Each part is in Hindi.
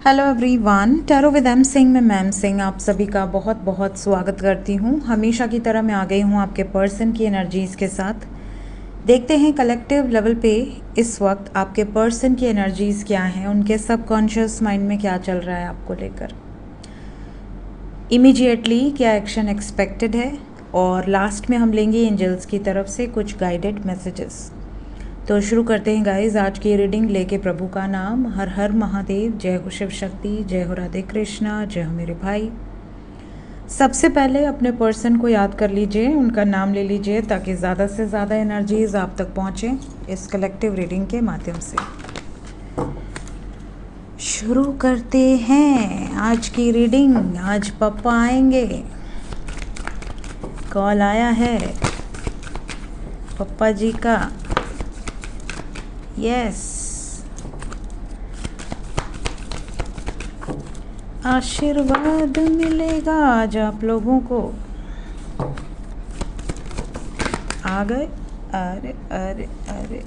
Hello everyone, tarot with M Singh में मैम सिंह आप सभी का बहुत बहुत स्वागत करती हूँ। हमेशा की तरह मैं आ गई हूँ आपके पर्सन की एनर्जीज़ के साथ। देखते हैं कलेक्टिव लेवल पे इस वक्त आपके पर्सन की एनर्जीज़ क्या हैं, उनके सबकॉन्शियस माइंड में क्या चल रहा है आपको लेकर, इमीडिएटली क्या एक्शन एक्सपेक्टेड है, और लास्ट में हम लेंगे एंजल्स की तरफ से कुछ गाइडेड मैसेजेस। तो शुरू करते हैं गाइस आज की रीडिंग लेके प्रभु का नाम। हर हर महादेव, जय हो शिव शक्ति, जय हो राधे कृष्णा, जय हो मेरे भाई। सबसे पहले अपने पर्सन को याद कर लीजिए, उनका नाम ले लीजिए ताकि ज़्यादा से ज़्यादा एनर्जीज आप तक पहुँचें इस कलेक्टिव रीडिंग के माध्यम से। शुरू करते हैं आज की रीडिंग। आज पापा आएंगे, कॉल आया है पप्पा जी का। यस, आशीर्वाद मिलेगा आज आप लोगों को। आ गए। अरे अरे अरे,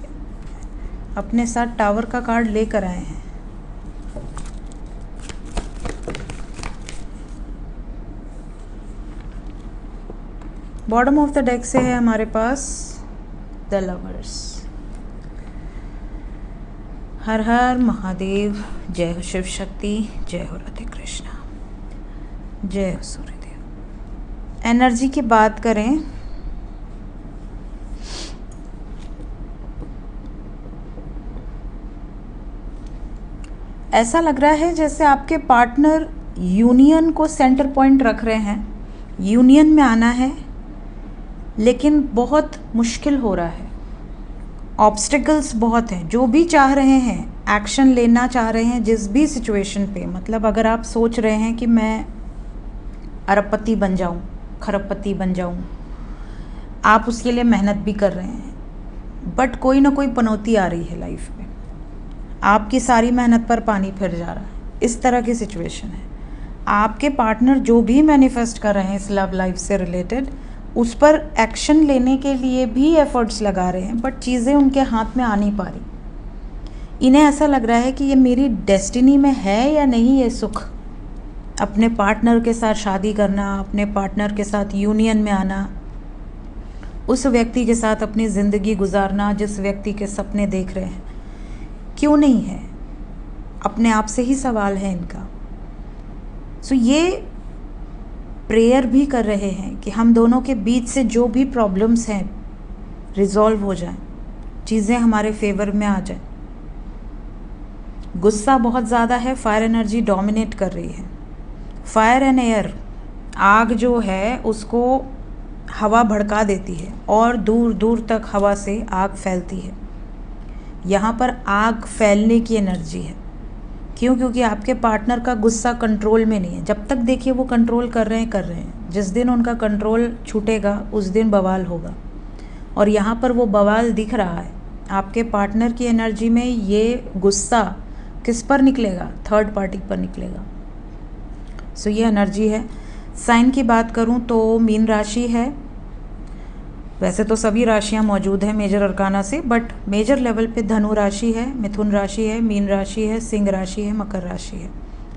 अपने साथ टावर का कार्ड लेकर आए हैं। बॉटम ऑफ द डेक से है हमारे पास द लवर्स। हर हर महादेव, जय हो शिव शक्ति, जय हो राधे कृष्णा, जय हो सूर्यदेव। एनर्जी की बात करें ऐसा लग रहा है जैसे आपके पार्टनर यूनियन को सेंटर पॉइंट रख रहे हैं। यूनियन में आना है लेकिन बहुत मुश्किल हो रहा है, ऑब्स्टिकल्स बहुत हैं। जो भी चाह रहे हैं, एक्शन लेना चाह रहे हैं जिस भी सिचुएशन पे, मतलब अगर आप सोच रहे हैं कि मैं अरबपति बन जाऊं, खरबपति बन जाऊं, आप उसके लिए मेहनत भी कर रहे हैं, बट कोई ना कोई पनौती आ रही है लाइफ में, आपकी सारी मेहनत पर पानी फिर जा रहा है। इस तरह की सिचुएशन है। आपके पार्टनर जो भी मैनिफेस्ट कर रहे हैं इस लव लाइफ से रिलेटेड, उस पर एक्शन लेने के लिए भी एफर्ट्स लगा रहे हैं, बट चीज़ें उनके हाथ में आ नहीं पा रही। इन्हें ऐसा लग रहा है कि ये मेरी डेस्टिनी में है या नहीं ये सुख, अपने पार्टनर के साथ शादी करना, अपने पार्टनर के साथ यूनियन में आना, उस व्यक्ति के साथ अपनी ज़िंदगी गुजारना जिस व्यक्ति के सपने देख रहे हैं। क्यों नहीं है, अपने आप से ही सवाल है इनका। सो ये प्रेयर भी कर रहे हैं कि हम दोनों के बीच से जो भी प्रॉब्लम्स हैं रिजॉल्व हो जाएं, चीज़ें हमारे फेवर में आ जाएं। गुस्सा बहुत ज़्यादा है, फायर एनर्जी डोमिनेट कर रही है। फायर एंड एयर, आग जो है उसको हवा भड़का देती है और दूर दूर तक हवा से आग फैलती है। यहाँ पर आग फैलने की एनर्जी है। क्यों? क्योंकि आपके पार्टनर का गुस्सा कंट्रोल में नहीं है। जब तक देखिए वो कंट्रोल कर रहे हैं, जिस दिन उनका कंट्रोल छूटेगा उस दिन बवाल होगा, और यहाँ पर वो बवाल दिख रहा है। आपके पार्टनर की एनर्जी में ये गुस्सा किस पर निकलेगा? थर्ड पार्टी पर निकलेगा। सो ये एनर्जी है। साइन की बात करूँ तो मीन राशि है। वैसे तो सभी राशियां मौजूद हैं मेजर अरकाना से, बट मेजर लेवल पे धनु राशि है, मिथुन राशि है, मीन राशि है, सिंह राशि है, मकर राशि है।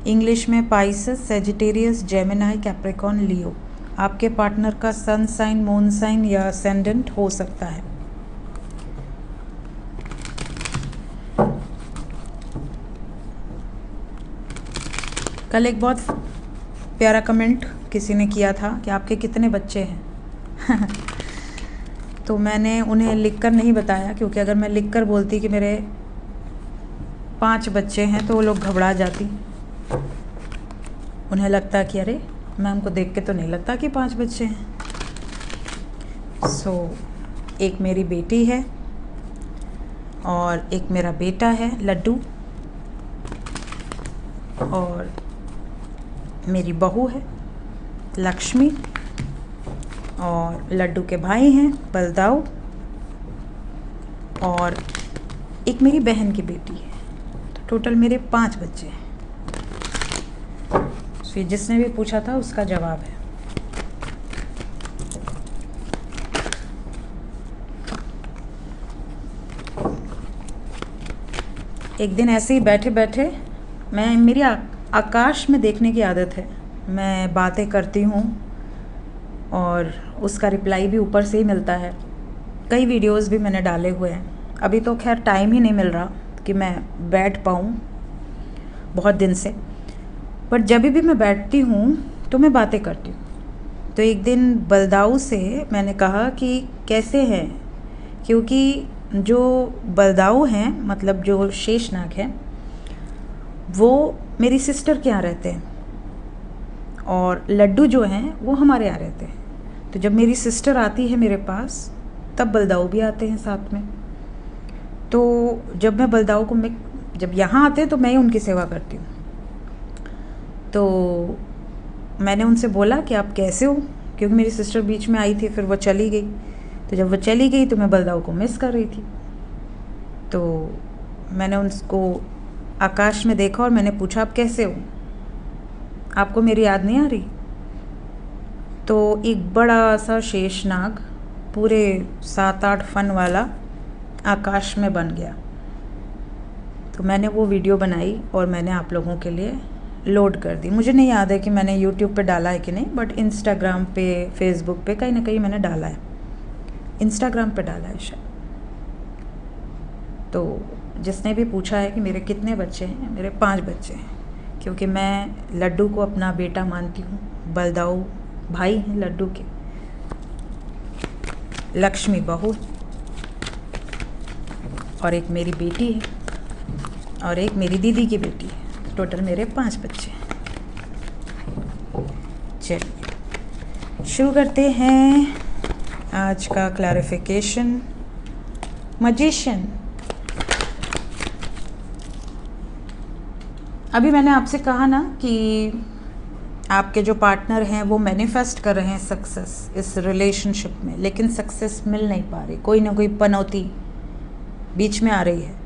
इंग्लिश में पाइसेस, सेजिटेरियस, जेमिनाई, कैप्रिकॉर्न, लियो। आपके पार्टनर का सन साइन, मून साइन या असेंडेंट हो सकता है। कल एक बहुत प्यारा कमेंट किसी ने किया था कि आपके कितने बच्चे हैं तो मैंने उन्हें लिखकर नहीं बताया, क्योंकि अगर मैं लिखकर बोलती कि मेरे 5 बच्चे हैं तो वो लोग घबरा जाती। उन्हें लगता कि अरे मैम को देख के तो नहीं लगता कि 5 बच्चे हैं। एक मेरी बेटी है और एक मेरा बेटा है लड्डू, और मेरी बहू है लक्ष्मी, और लड्डू के भाई हैं बलदाऊ, और एक मेरी बहन की बेटी है। तो टोटल मेरे 5 बच्चे हैं। फिर जिसने भी पूछा था उसका जवाब है। एक दिन ऐसे ही बैठे बैठे मेरी आकाश में देखने की आदत है। मैं बातें करती हूँ और उसका रिप्लाई भी ऊपर से ही मिलता है। कई वीडियोस भी मैंने डाले हुए हैं। अभी तो खैर टाइम ही नहीं मिल रहा कि मैं बैठ पाऊँ बहुत दिन से, पर जब भी मैं बैठती हूँ तो मैं बातें करती हूँ। तो एक दिन बलदाऊ से मैंने कहा कि कैसे हैं, क्योंकि जो बलदाऊ हैं मतलब जो शेषनाग हैं वो मेरी सिस्टर के यहाँ रहते हैं और लड्डू जो हैं वो हमारे यहाँ रहते हैं। तो जब मेरी सिस्टर आती है मेरे पास तब बलदाऊ भी आते हैं साथ में। तो जब मैं बलदाऊ को जब यहाँ आते हैं तो मैं ही उनकी सेवा करती हूँ। तो मैंने उनसे बोला कि आप कैसे हो, क्योंकि मेरी सिस्टर बीच में आई थी, फिर वो चली गई। तो जब वो चली गई तो मैं बलदाऊ को मिस कर रही थी। तो मैंने उनको आकाश में देखा और मैंने पूछा आप कैसे हो, आपको मेरी याद नहीं आ रही? तो एक बड़ा सा शेषनाग पूरे 7-8 फन वाला आकाश में बन गया। तो मैंने वो वीडियो बनाई और मैंने आप लोगों के लिए लोड कर दी। मुझे नहीं याद है कि मैंने यूट्यूब पे डाला है कि नहीं, बट इंस्टाग्राम पे, फेसबुक पे कहीं ना कहीं मैंने डाला है। इंस्टाग्राम पे डाला है शायद। तो जिसने भी पूछा है कि मेरे कितने बच्चे हैं, मेरे 5 बच्चे हैं, क्योंकि मैं लड्डू को अपना बेटा मानती हूँ। बलदाऊ भाई हैं लड्डू के, लक्ष्मी बहू, और एक मेरी बेटी है और एक मेरी दीदी की बेटी है। टोटल मेरे 5 बच्चे हैं। चलिए शुरू करते हैं आज का क्लैरिफिकेशन। मैजिशियन। अभी मैंने आपसे कहा ना कि आपके जो पार्टनर हैं वो मैनिफेस्ट कर रहे हैं सक्सेस इस रिलेशनशिप में, लेकिन सक्सेस मिल नहीं पा रही, कोई ना कोई पनौती बीच में आ रही है।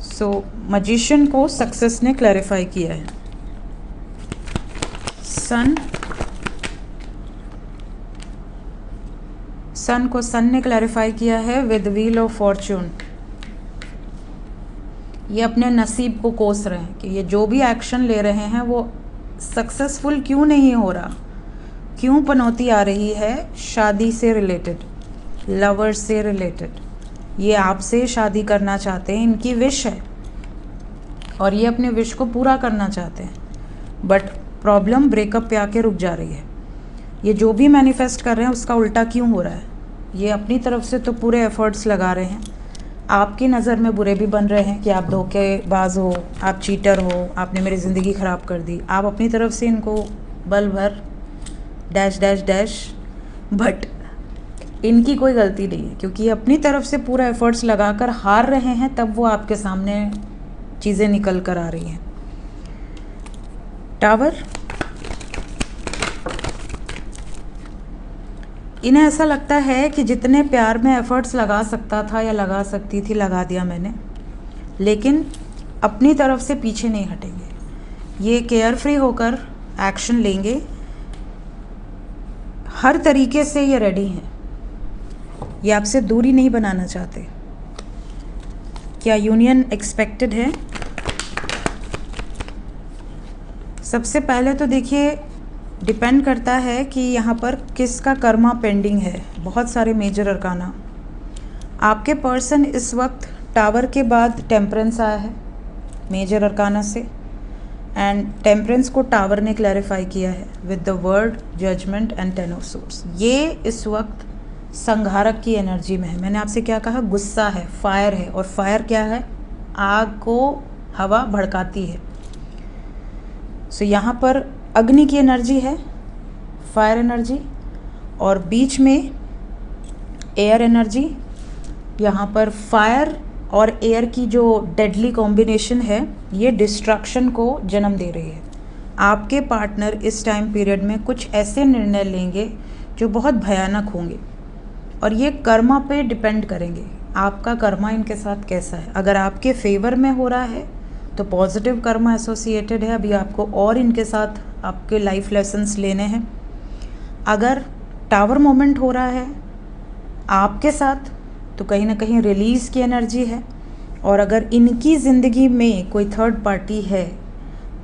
सो मैजिशियन को सक्सेस ने क्लैरिफाई किया है। सन को सन ने क्लैरिफाई किया है विद व्हील ऑफ फॉर्च्यून। ये अपने नसीब को कोस रहे हैं कि ये जो भी एक्शन ले रहे हैं वो सक्सेसफुल क्यों नहीं हो रहा, क्यों पनौती आ रही है शादी से रिलेटेड, लवर से रिलेटेड। ये आपसे शादी करना चाहते हैं, इनकी विश है और ये अपने विश को पूरा करना चाहते हैं, बट प्रॉब्लम ब्रेकअप पे आके रुक जा रही है। ये जो भी मैनिफेस्ट कर रहे हैं उसका उल्टा क्यों हो रहा है? ये अपनी तरफ से तो पूरे एफर्ट्स लगा रहे हैं, आपकी नज़र में बुरे भी बन रहे हैं कि आप धोखेबाज हो, आप चीटर हो, आपने मेरी ज़िंदगी ख़राब कर दी। आप अपनी तरफ से इनको बल भर डैश डैश डैश, बट इनकी कोई गलती नहीं है, क्योंकि ये अपनी तरफ से पूरा एफर्ट्स लगाकर हार रहे हैं, तब वो आपके सामने चीज़ें निकल कर आ रही हैं। टावर। इन्हें ऐसा लगता है कि जितने प्यार में एफर्ट्स लगा सकता था या लगा सकती थी लगा दिया मैंने, लेकिन अपनी तरफ से पीछे नहीं हटेंगे। ये केयर फ्री होकर एक्शन लेंगे, हर तरीके से ये रेडी हैं। ये आपसे दूरी नहीं बनाना चाहते। क्या यूनियन एक्सपेक्टेड है? सबसे पहले तो देखिए डिपेंड करता है कि यहाँ पर किसका कर्मा पेंडिंग है। बहुत सारे मेजर अरकाना। आपके पर्सन इस वक्त टावर के बाद टेम्परेंस आया है मेजर अरकाना से, एंड टेम्परेंस को टावर ने क्लैरिफाई किया है with the word judgement and 10 of swords. ये इस वक्त संघारक की एनर्जी में है। मैंने आपसे क्या कहा? गुस्सा है, फायर है, और फायर क्या है? आग को हवा भड़काती है। सो यहाँ पर अग्नि की एनर्जी है, फायर एनर्जी, और बीच में एयर एनर्जी। यहाँ पर फायर और एयर की जो डेडली कॉम्बिनेशन है ये डिस्ट्रक्शन को जन्म दे रही है। आपके पार्टनर इस टाइम पीरियड में कुछ ऐसे निर्णय लेंगे जो बहुत भयानक होंगे, और ये कर्मा पे डिपेंड करेंगे। आपका कर्मा इनके साथ कैसा है? अगर आपके फेवर में हो रहा है तो पॉजिटिव कर्मा एसोसिएटेड है। अभी आपको और इनके साथ आपके लाइफ लेसन्स लेने हैं। अगर टावर मोमेंट हो रहा है आपके साथ तो कहीं ना कहीं रिलीज़ की एनर्जी है। और अगर इनकी ज़िंदगी में कोई थर्ड पार्टी है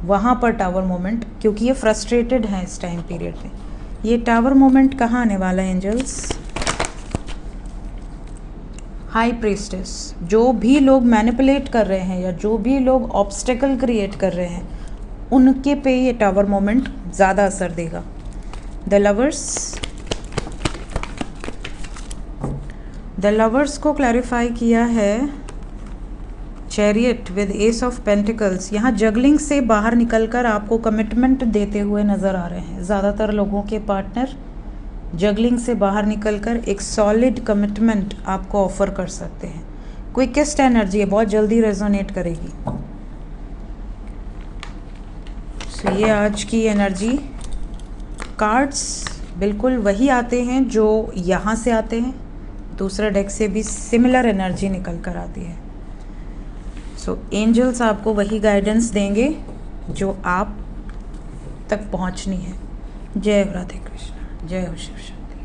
वहाँ पर टावर मोमेंट, क्योंकि ये फ्रस्ट्रेटेड हैं इस टाइम पीरियड में। ये टावर मोमेंट कहाँ आने वाला है एंजल्स? High priestess. जो भी लोग मैनिपुलेट कर रहे हैं या जो भी लोग ऑब्स्टेकल क्रिएट कर रहे हैं उनके पे ये टावर मोमेंट ज़्यादा असर देगा। द लवर्स को क्लैरिफाई किया है chariot with S of pentacles. यहाँ जगलिंग से बाहर निकलकर आपको कमिटमेंट देते हुए नज़र आ रहे हैं। ज़्यादातर लोगों के पार्टनर जगलिंग से बाहर निकलकर एक सॉलिड कमिटमेंट आपको ऑफर कर सकते हैं। क्विकेस्ट एनर्जी है, बहुत जल्दी रेजोनेट करेगी। सो ये आज की एनर्जी। कार्ड्स बिल्कुल वही आते हैं जो यहाँ से आते हैं, दूसरे डेक से भी सिमिलर एनर्जी निकल कर आती है। सो एंजल्स आपको वही गाइडेंस देंगे जो आप तक पहुँचनी है। जय राधे कृष्ण, जय हो शिव शक्ति।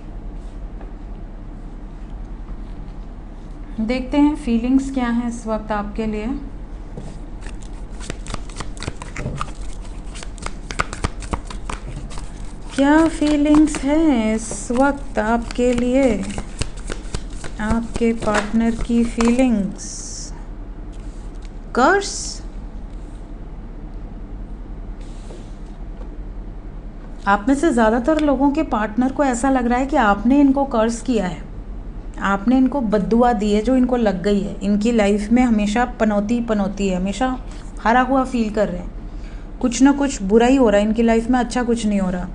देखते हैं फीलिंग्स क्या हैं इस वक्त आपके लिए। क्या फीलिंग्स हैं इस वक्त आपके लिए, आपके पार्टनर की फीलिंग्स? कर्स, आप में से ज़्यादातर लोगों के पार्टनर को ऐसा लग रहा है कि आपने इनको कर्स किया है, आपने इनको बद्दुआ दी है जो इनको लग गई है। इनकी लाइफ में हमेशा पनौती है, हमेशा हारा हुआ फील कर रहे हैं, कुछ ना कुछ बुरा ही हो रहा है इनकी लाइफ में, अच्छा कुछ नहीं हो रहा।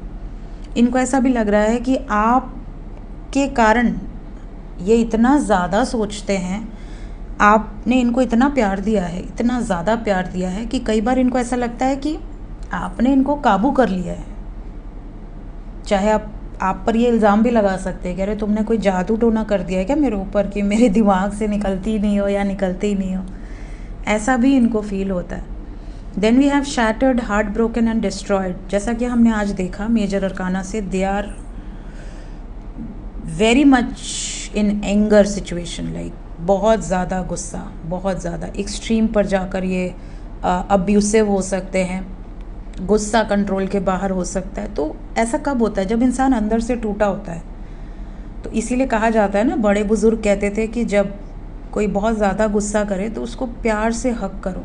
इनको ऐसा भी लग रहा है कि आपके कारण ये इतना ज़्यादा सोचते हैं, आपने इनको इतना प्यार दिया है, इतना ज़्यादा प्यार दिया है कि कई बार इनको ऐसा लगता है कि आपने इनको काबू कर लिया है। चाहे आप पर ये इल्ज़ाम भी लगा सकते हैं, कह रहे तुमने कोई जादू टोना कर दिया है क्या मेरे ऊपर कि मेरे दिमाग से निकलती नहीं हो या निकलते ही नहीं हो, ऐसा भी इनको फील होता है। Then we have shattered, heart broken and destroyed. जैसा कि हमने आज देखा मेजर अरकाना से, they are very much in anger situation, like बहुत ज़्यादा गुस्सा, बहुत ज़्यादा एक्सट्रीम पर जाकर ये अब्यूसिव हो सकते हैं, गुस्सा कंट्रोल के बाहर हो सकता है। तो ऐसा कब होता है? जब इंसान अंदर से टूटा होता है। तो इसीलिए कहा जाता है ना, बड़े बुजुर्ग कहते थे कि जब कोई बहुत ज़्यादा गुस्सा करे तो उसको प्यार से हक करो,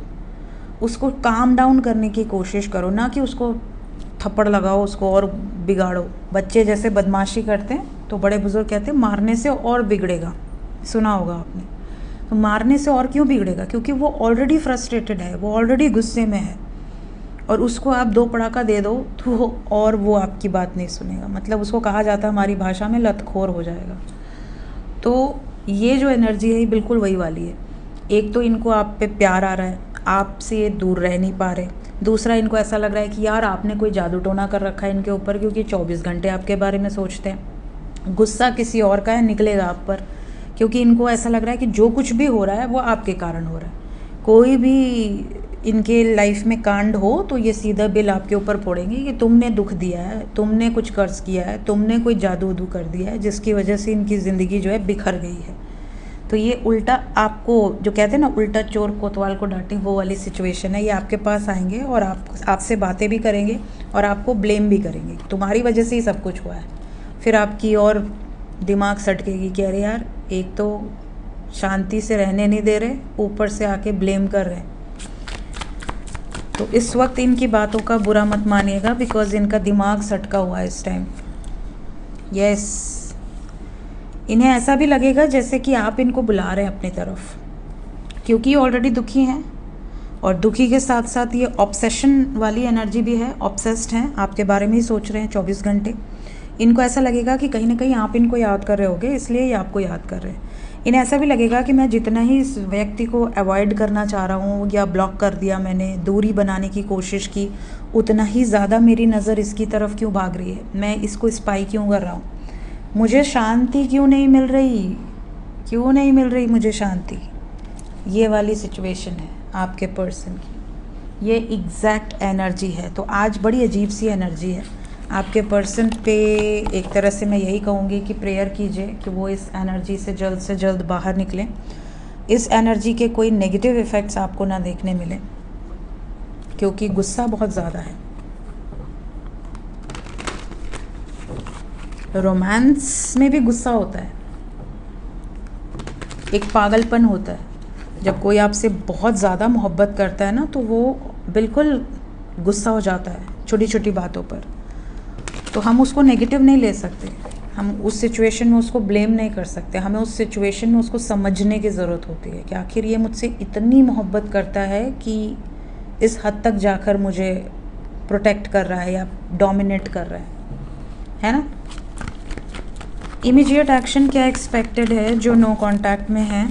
उसको काम डाउन करने की कोशिश करो, ना कि उसको थप्पड़ लगाओ, उसको और बिगाड़ो। बच्चे जैसे बदमाशी करते हैं तो बड़े बुजुर्ग कहते हैं मारने से और बिगड़ेगा, सुना होगा आपने। तो मारने से और क्यों बिगड़ेगा? क्योंकि वो ऑलरेडी फ्रस्ट्रेटेड है, वो ऑलरेडी गुस्से में है, और उसको आप दो पड़ाका दे दो तो और वो आपकी बात नहीं सुनेगा। मतलब उसको कहा जाता है हमारी भाषा में लतखोर हो जाएगा। तो ये जो एनर्जी है ये बिल्कुल वही वाली है। एक तो इनको आप पे प्यार आ रहा है, आपसे ये दूर रह नहीं पा रहे। दूसरा, इनको ऐसा लग रहा है कि यार आपने कोई जादू टोना कर रखा है इनके ऊपर, क्योंकि 24 घंटे आपके बारे में सोचते हैं। गुस्सा किसी और का है, निकलेगा आप पर, क्योंकि इनको ऐसा लग रहा है कि जो कुछ भी हो रहा है वो आपके कारण हो रहा है। कोई भी इनके लाइफ में कांड हो तो ये सीधा बिल आपके ऊपर फोड़ेंगे कि तुमने दुख दिया है, तुमने कुछ कर्ज किया है, तुमने कोई जादू उदू कर दिया है जिसकी वजह से इनकी ज़िंदगी जो है बिखर गई है। तो ये उल्टा आपको, जो कहते हैं ना उल्टा चोर कोतवाल को डांटे, वो वाली सिचुएशन है। ये आपके पास आएंगे और आपसे बातें भी करेंगे और आपको ब्लेम भी करेंगे, तुम्हारी वजह से ही सब कुछ हुआ है। फिर आपकी और दिमाग सटकेगी कि अरे यार, एक तो शांति से रहने नहीं दे रहे, ऊपर से आके ब्लेम कर रहे हैं। तो इस वक्त इनकी बातों का बुरा मत मानिएगा, बिकॉज इनका दिमाग सटका हुआ है इस टाइम। यस, इन्हें ऐसा भी लगेगा जैसे कि आप इनको बुला रहे हैं अपनी तरफ, क्योंकि ऑलरेडी दुखी हैं, और दुखी के साथ साथ ये ऑब्सेशन वाली एनर्जी भी है, ऑब्सेस्ड हैं, आपके बारे में ही सोच रहे हैं 24 घंटे। इनको ऐसा लगेगा कि कहीं ना कहीं आप इनको याद कर रहे होगे, इसलिए ये आपको याद कर रहे हैं। इन्हें ऐसा भी लगेगा कि मैं जितना ही इस व्यक्ति को अवॉइड करना चाह रहा हूँ या ब्लॉक कर दिया, मैंने दूरी बनाने की कोशिश की, उतना ही ज़्यादा मेरी नज़र इसकी तरफ क्यों भाग रही है, मैं इसको स्पाई क्यों कर रहा हूँ, मुझे शांति क्यों नहीं मिल रही मुझे शांति। ये वाली सिचुएशन है आपके पर्सन की, ये एग्जैक्ट एनर्जी है। तो आज बड़ी अजीब सी एनर्जी है आपके पर्सन पे। एक तरह से मैं यही कहूँगी कि प्रेयर कीजिए कि वो इस एनर्जी से जल्द बाहर निकलें, इस एनर्जी के कोई नेगेटिव इफ़ेक्ट्स आपको ना देखने मिले। क्योंकि गुस्सा बहुत ज़्यादा है। रोमांस में भी गुस्सा होता है, एक पागलपन होता है। जब कोई आपसे बहुत ज़्यादा मोहब्बत करता है ना, तो वो बिल्कुल गुस्सा हो जाता है छोटी छोटी बातों पर। तो हम उसको नेगेटिव नहीं ले सकते, हम उस सिचुएशन में उसको ब्लेम नहीं कर सकते। हमें उस सिचुएशन में उसको समझने की ज़रूरत होती है कि आखिर ये मुझसे इतनी मोहब्बत करता है कि इस हद तक जाकर मुझे प्रोटेक्ट कर रहा है या डोमिनेट कर रहा है ना। इमीडिएट एक्शन क्या एक्सपेक्टेड है जो नो कांटेक्ट में है?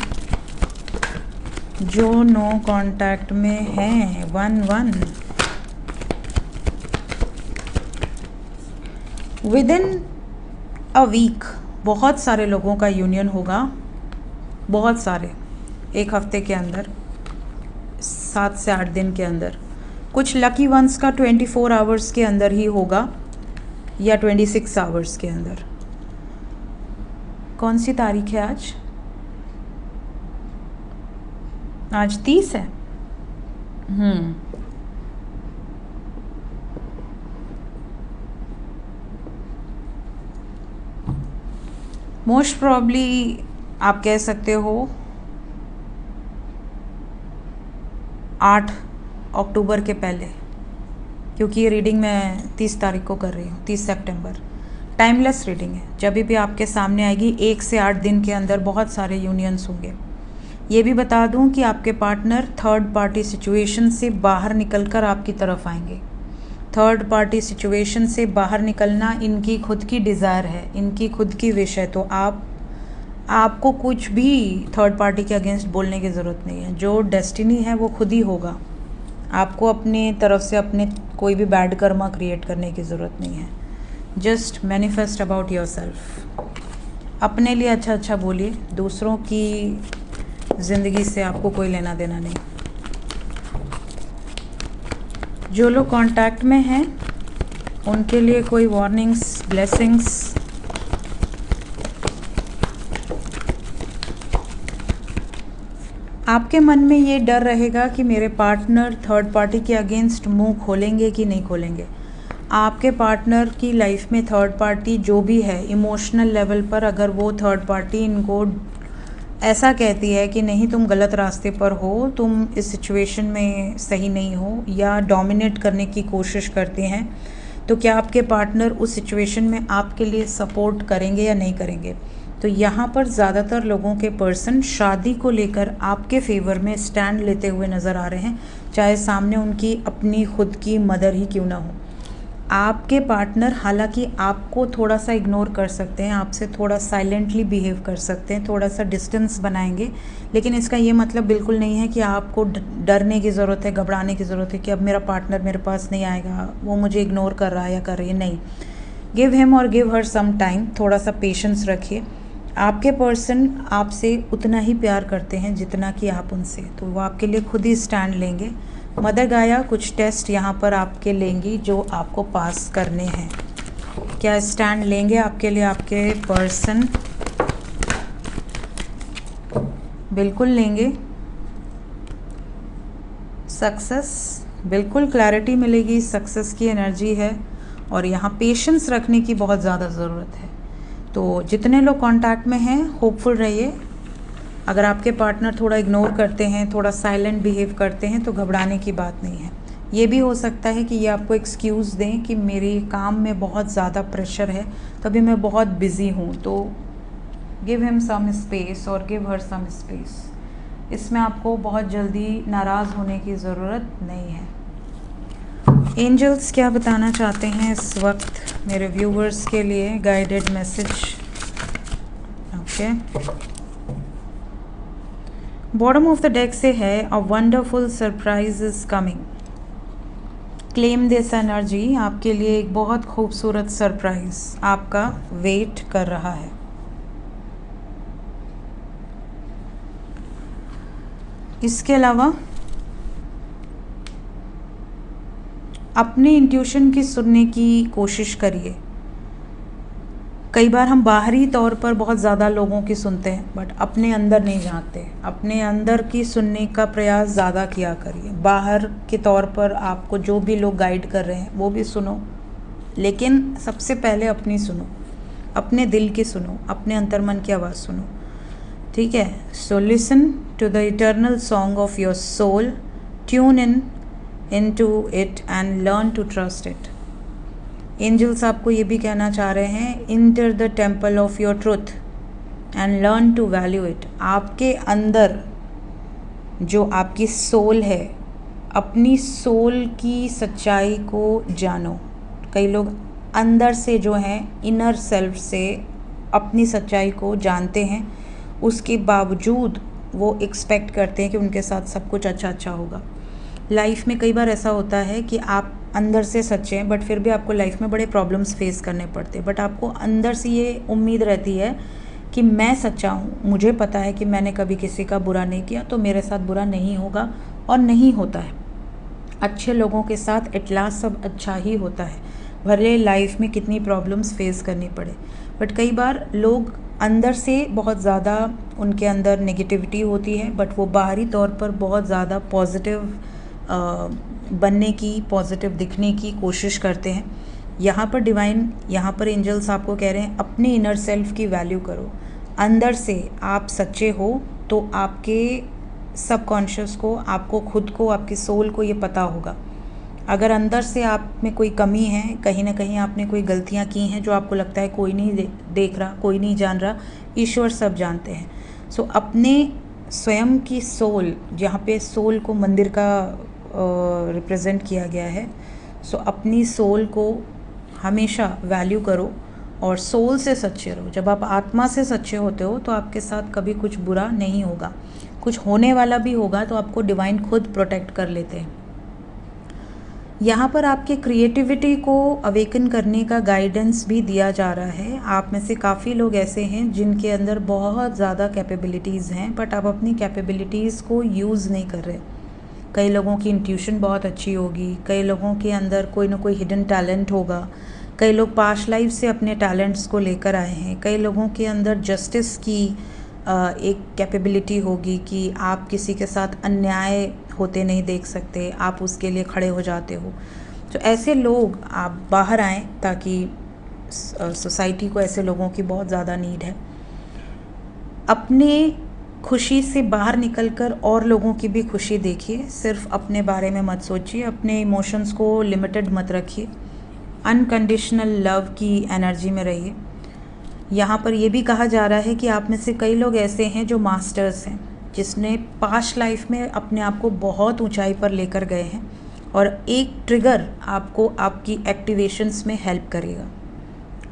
जो नो कांटेक्ट में है 1-1 विदिन अ वीक बहुत सारे लोगों का यूनियन होगा, बहुत सारे, एक हफ्ते के अंदर, 7 से 8 दिन के अंदर। कुछ लकी वंस का 24 आवर्स के अंदर ही होगा या 26 आवर्स के अंदर। कौन सी तारीख है आज? आज 30 है। मोस्ट प्रॉब्ली आप कह सकते हो 8 अक्टूबर के पहले, क्योंकि ये रीडिंग मैं 30 तारीख को कर रही हूँ, 30 सितंबर। टाइमलेस रीडिंग है, जब भी आपके सामने आएगी 1 से 8 दिन के अंदर बहुत सारे यूनियंस होंगे। ये भी बता दूं कि आपके पार्टनर थर्ड पार्टी सिचुएशन से बाहर निकलकर आपकी तरफ आएंगे। थर्ड पार्टी सिचुएशन से बाहर निकलना इनकी खुद की डिज़ायर है, इनकी खुद की विश है। तो आपको कुछ भी थर्ड पार्टी के अगेंस्ट बोलने की ज़रूरत नहीं है। जो डेस्टिनी है वो खुद ही होगा। आपको अपने तरफ से अपने कोई भी बैड कर्मा क्रिएट करने की ज़रूरत नहीं है। Just manifest about yourself. अपने लिए अच्छा अच्छा बोलिए, दूसरों की ज़िंदगी से आपको कोई लेना देना नहीं। जो लोग कांटेक्ट में हैं उनके लिए कोई वार्निंग्स, ब्लेसिंग्स? आपके मन में ये डर रहेगा कि मेरे पार्टनर थर्ड पार्टी के अगेंस्ट मुंह खोलेंगे कि नहीं खोलेंगे। आपके पार्टनर की लाइफ में थर्ड पार्टी जो भी है, इमोशनल लेवल पर अगर वो थर्ड पार्टी इनको ऐसा कहती है कि नहीं तुम गलत रास्ते पर हो, तुम इस सिचुएशन में सही नहीं हो, या डोमिनेट करने की कोशिश करते हैं, तो क्या आपके पार्टनर उस सिचुएशन में आपके लिए सपोर्ट करेंगे या नहीं करेंगे? तो यहाँ पर ज़्यादातर लोगों के पर्सन शादी को लेकर आपके फेवर में स्टैंड लेते हुए नज़र आ रहे हैं, चाहे सामने उनकी अपनी खुद की मदर ही क्यों ना हो। आपके पार्टनर हालांकि आपको थोड़ा सा इग्नोर कर सकते हैं, आपसे थोड़ा साइलेंटली बिहेव कर सकते हैं, थोड़ा सा डिस्टेंस बनाएंगे, लेकिन इसका ये मतलब बिल्कुल नहीं है कि आपको डरने की ज़रूरत है, घबराने की ज़रूरत है कि अब मेरा पार्टनर मेरे पास नहीं आएगा, वो मुझे इग्नोर कर रहा है या कर रही है। नहीं, गिव हिम और गिव हर सम टाइम, थोड़ा सा पेशेंस रखिए। आपके पर्सन आपसे उतना ही प्यार करते हैं जितना कि आप उनसे, तो वो आपके लिए खुद ही स्टैंड लेंगे। मदर गाया कुछ टेस्ट यहाँ पर आपके लेंगी जो आपको पास करने हैं। क्या स्टैंड लेंगे आपके लिए आपके पर्सन? बिल्कुल लेंगे। सक्सेस, बिल्कुल क्लैरिटी मिलेगी, सक्सेस की एनर्जी है, और यहाँ पेशेंस रखने की बहुत ज़्यादा ज़रूरत है। तो जितने लोग कांटेक्ट में हैं होपफुल रहिए। अगर आपके पार्टनर थोड़ा इग्नोर करते हैं, थोड़ा साइलेंट बिहेव करते हैं, तो घबराने की बात नहीं है। ये भी हो सकता है कि ये आपको एक्सक्यूज़ दें कि मेरे काम में बहुत ज़्यादा प्रेशर है, तभी मैं बहुत बिज़ी हूँ। तो गिव हिम सम स्पेस और गिव हर सम स्पेस। इसमें आपको बहुत जल्दी नाराज़ होने की ज़रूरत नहीं है। एंजल्स क्या बताना चाहते हैं इस वक्त मेरे व्यूवर्स के लिए? Guided message. Okay, bottom of the deck से है a wonderful surprise is coming. Claim this energy. आपके लिए एक बहुत खूबसूरत सरप्राइज आपका वेट कर रहा है। इसके अलावा अपने इंट्यूशन की सुनने की कोशिश करिए। कई बार हम बाहरी तौर पर बहुत ज़्यादा लोगों की सुनते हैं बट अपने अंदर नहीं झांकते। अपने अंदर की सुनने का प्रयास ज़्यादा किया करिए। बाहर के तौर पर आपको जो भी लोग गाइड कर रहे हैं वो भी सुनो, लेकिन सबसे पहले अपनी सुनो, अपने दिल की सुनो, अपने अंतर्मन की आवाज़ सुनो, ठीक है। So listen to the eternal song of your soul, tune in to it and learn to trust it. Angels आपको ये भी कहना चाह रहे हैं, enter the temple of your truth and learn to value it. आपके अंदर जो आपकी सोल है, अपनी सोल की सच्चाई को जानो। कई लोग अंदर से जो हैं, इनर सेल्फ से अपनी सच्चाई को जानते हैं, उसके बावजूद वो एक्सपेक्ट करते हैं कि उनके साथ सब कुछ अच्छा होगा। लाइफ में कई बार ऐसा होता है कि आप अंदर से सच्चे हैं बट फिर भी आपको लाइफ में बड़े प्रॉब्लम्स फेस करने पड़ते हैं, बट आपको अंदर से ये उम्मीद रहती है कि मैं सच्चा हूँ, मुझे पता है कि मैंने कभी किसी का बुरा नहीं किया तो मेरे साथ बुरा नहीं होगा, और नहीं होता है। अच्छे लोगों के साथ एट लास्ट सब अच्छा ही होता है, भले लाइफ में कितनी प्रॉब्लम्स फेस करनी पड़े। बट कई बार लोग अंदर से बहुत ज़्यादा उनके अंदर नेगेटिविटी होती है बट वो बाहरी तौर पर बहुत ज़्यादा पॉजिटिव बनने की, पॉजिटिव दिखने की कोशिश करते हैं। यहाँ पर डिवाइन, यहाँ पर एंजल्स आपको कह रहे हैं अपने इनर सेल्फ की वैल्यू करो। अंदर से आप सच्चे हो तो आपके सबकॉन्शियस को, आपको खुद को, आपकी सोल को ये पता होगा। अगर अंदर से आप में कोई कमी है, कहीं ना कहीं आपने कोई गलतियाँ की हैं जो आपको लगता है कोई नहीं देख रहा, कोई नहीं जान रहा, ईश्वर सब जानते हैं। सो अपने स्वयं की सोल, जहाँ पे सोल को मंदिर का रिप्रेजेंट किया गया है, सो अपनी सोल को हमेशा वैल्यू करो और सोल से सच्चे रहो। जब आप आत्मा से सच्चे होते हो तो आपके साथ कभी कुछ बुरा नहीं होगा, कुछ होने वाला भी होगा तो आपको डिवाइन खुद प्रोटेक्ट कर लेते हैं। यहाँ पर आपके क्रिएटिविटी को अवेकन करने का गाइडेंस भी दिया जा रहा है। आप में से काफ़ी लोग ऐसे हैं जिनके अंदर बहुत ज़्यादा कैपेबिलिटीज़ हैं बट आप अपनी कैपेबिलिटीज़ को यूज़ नहीं कर रहे। कई लोगों की इंट्यूशन बहुत अच्छी होगी, कई लोगों के अंदर कोई ना कोई हिडन टैलेंट होगा, कई लोग पास्ट लाइफ से अपने टैलेंट्स को लेकर आए हैं, कई लोगों के अंदर जस्टिस की एक कैपेबिलिटी होगी कि आप किसी के साथ अन्याय होते नहीं देख सकते, आप उसके लिए खड़े हो जाते हो। तो ऐसे लोग आप बाहर आएँ ताकि सोसाइटी को ऐसे लोगों की बहुत ज़्यादा नीड है। अपने खुशी से बाहर निकलकर और लोगों की भी खुशी देखिए, सिर्फ अपने बारे में मत सोचिए, अपने इमोशंस को लिमिटेड मत रखिए, अनकंडीशनल लव की एनर्जी में रहिए। यहाँ पर यह भी कहा जा रहा है कि आप में से कई लोग ऐसे हैं जो मास्टर्स हैं, जिसने पास्ट लाइफ में अपने आप को बहुत ऊंचाई पर लेकर गए हैं, और एक ट्रिगर आपको आपकी एक्टिवेशंस में हेल्प करेगा,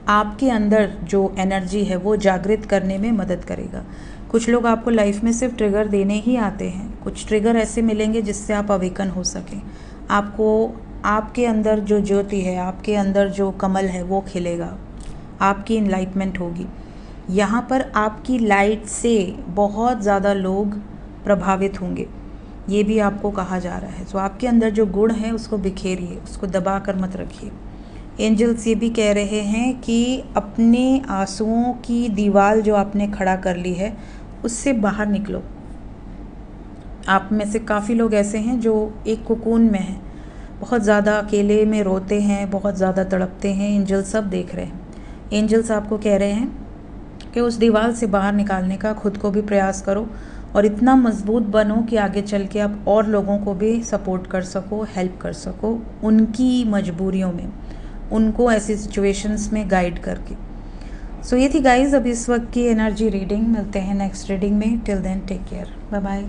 आपके अंदर जो एनर्जी है वो जागृत करने में मदद करेगा। कुछ लोग आपको लाइफ में सिर्फ ट्रिगर देने ही आते हैं, कुछ ट्रिगर ऐसे मिलेंगे जिससे आप अवेकन हो सकें। आपको आपके अंदर जो ज्योति है, आपके अंदर जो कमल है वो खिलेगा, आपकी इनलाइटमेंट होगी। यहाँ पर आपकी लाइट से बहुत ज़्यादा लोग प्रभावित होंगे, ये भी आपको कहा जा रहा है। तो आपके अंदर जो गुण है उसको बिखेरिए, उसको दबा कर मत रखिए। एंजल्स ये भी कह रहे हैं कि अपने आंसुओं की दीवार जो आपने खड़ा कर ली है उससे बाहर निकलो। आप में से काफ़ी लोग ऐसे हैं जो एक कोकून में हैं, बहुत ज़्यादा अकेले में रोते हैं, बहुत ज़्यादा तड़पते हैं। एंजल्स सब देख रहे हैं। एंजल्स आपको कह रहे हैं कि उस दीवार से बाहर निकालने का खुद को भी प्रयास करो और इतना मजबूत बनो कि आगे चल के आप और लोगों को भी सपोर्ट कर सको, हेल्प कर सको उनकी मजबूरियों में, उनको ऐसी सिचुएशंस में गाइड करके। सो ये थी गाइज अब इस वक्त की एनर्जी रीडिंग। मिलते हैं नेक्स्ट रीडिंग में। Till then take care, bye bye.